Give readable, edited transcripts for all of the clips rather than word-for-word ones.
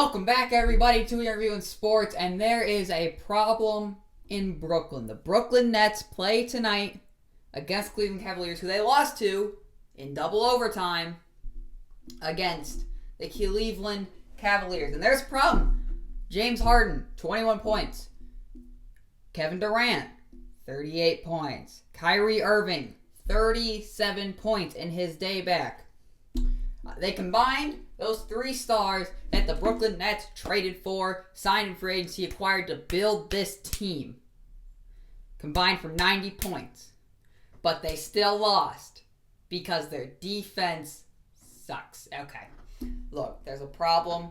Welcome back, everybody, to Reviewing Sports, and there is a problem in Brooklyn. The Brooklyn Nets play tonight against Cleveland Cavaliers, who they lost to in double overtime against the Cleveland Cavaliers. And there's a problem. James Harden, 21 points. Kevin Durant, 38 points. Kyrie Irving, 37 points in his day back. They combined those three stars that the Brooklyn Nets traded for, signed in free agency, acquired to build this team. Combined for 90 points. But they still lost because their defense sucks. Okay. Look, there's a problem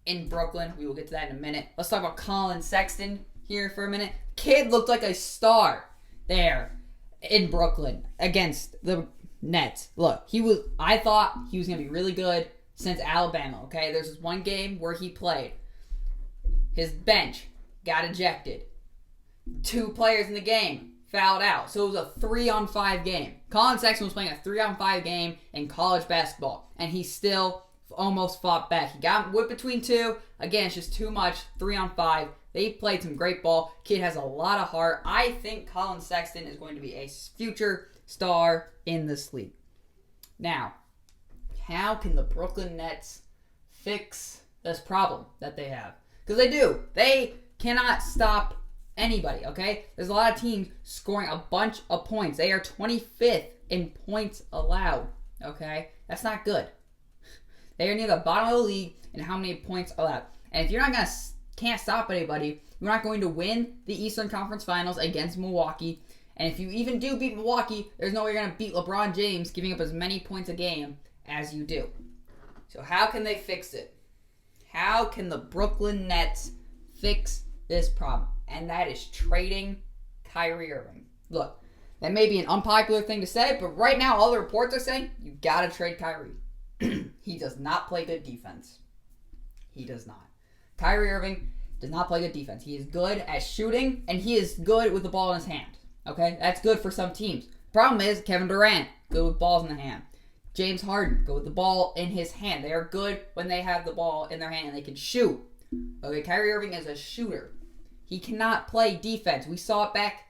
in Brooklyn. We will get to that in a minute. Let's talk about Collin Sexton here for a minute. Kid looked like a star there in Brooklyn against the Nets. Look, I thought he was going to be really good since Alabama, okay? There's this one game where he played. His bench got ejected. 2 players in the game fouled out. So it was a 3-on-5 game. Collin Sexton was playing a 3-on-5 game in college basketball, and he still almost fought back. He got whipped between 2. Again, it's just too much. 3-on-5. They played some great ball. Kid has a lot of heart. I think Collin Sexton is going to be a future star in this league. Now, how can the Brooklyn Nets fix this problem that they have? Because they do. They cannot stop anybody, okay? There's a lot of teams scoring a bunch of points. They are 25th in points allowed, okay? That's not good. They are near the bottom of the league in how many points allowed. And if you're not can't stop anybody, you're not going to win the Eastern Conference Finals against Milwaukee. And if you even do beat Milwaukee, there's no way you're going to beat LeBron James giving up as many points a game as you do. So how can they fix it? How can the Brooklyn Nets fix this problem? And that is trading Kyrie Irving. Look, that may be an unpopular thing to say, but right now all the reports are saying you got to trade Kyrie. He does not play good defense. He does not. Kyrie Irving does not play good defense. He is good at shooting, and he is good with the ball in his hand. Okay, that's good for some teams. Problem is, Kevin Durant, good with balls in the hand. James Harden, good with the ball in his hand. They are good when they have the ball in their hand and they can shoot. Okay, Kyrie Irving is a shooter. He cannot play defense. We saw it back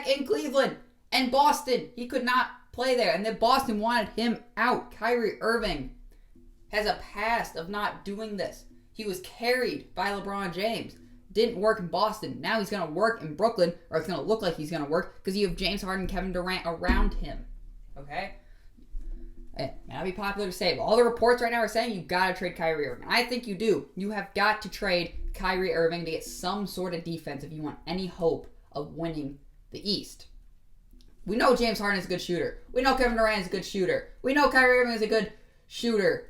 in Cleveland and Boston. He could not play there, and then Boston wanted him out. Kyrie Irving has a past of not doing this. He was carried by LeBron James. Didn't work in Boston. Now he's going to work in Brooklyn, or it's going to look like he's going to work because you have James Harden and Kevin Durant around him. Okay? It may not be popular to say, but all the reports right now are saying you've got to trade Kyrie Irving. I think you do. You have got to trade Kyrie Irving to get some sort of defense if you want any hope of winning the East. We know James Harden is a good shooter. We know Kevin Durant is a good shooter. We know Kyrie Irving is a good shooter.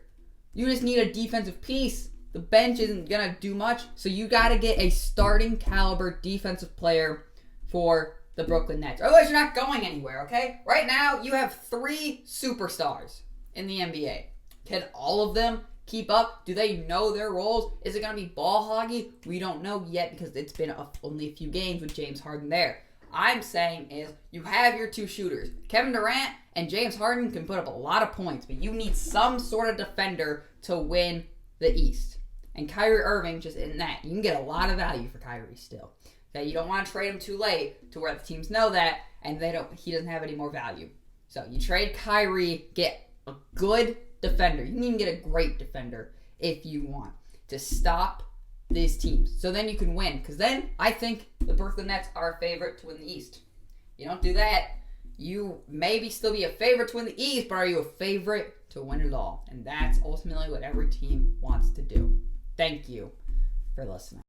You just need a defensive piece. The bench isn't going to do much, so you got to get a starting caliber defensive player for the Brooklyn Nets. Otherwise, you're not going anywhere, okay? Right now, you have 3 superstars in the NBA. Can all of them keep up? Do they know their roles? Is it going to be ball hoggy? We don't know yet because it's been only a few games with James Harden there. I'm saying is you have your 2 shooters. Kevin Durant and James Harden can put up a lot of points, but you need some sort of defender to win the East. And Kyrie Irving, just in that, you can get a lot of value for Kyrie still. Okay, you don't want to trade him too late to where the teams know that, and he doesn't have any more value. So you trade Kyrie, get a good defender. You can even get a great defender if you want to stop these teams. So then you can win. Because then I think the Brooklyn Nets are a favorite to win the East. You don't do that, you maybe still be a favorite to win the East, but are you a favorite to win it all? And that's ultimately what every team wants to do. Thank you for listening.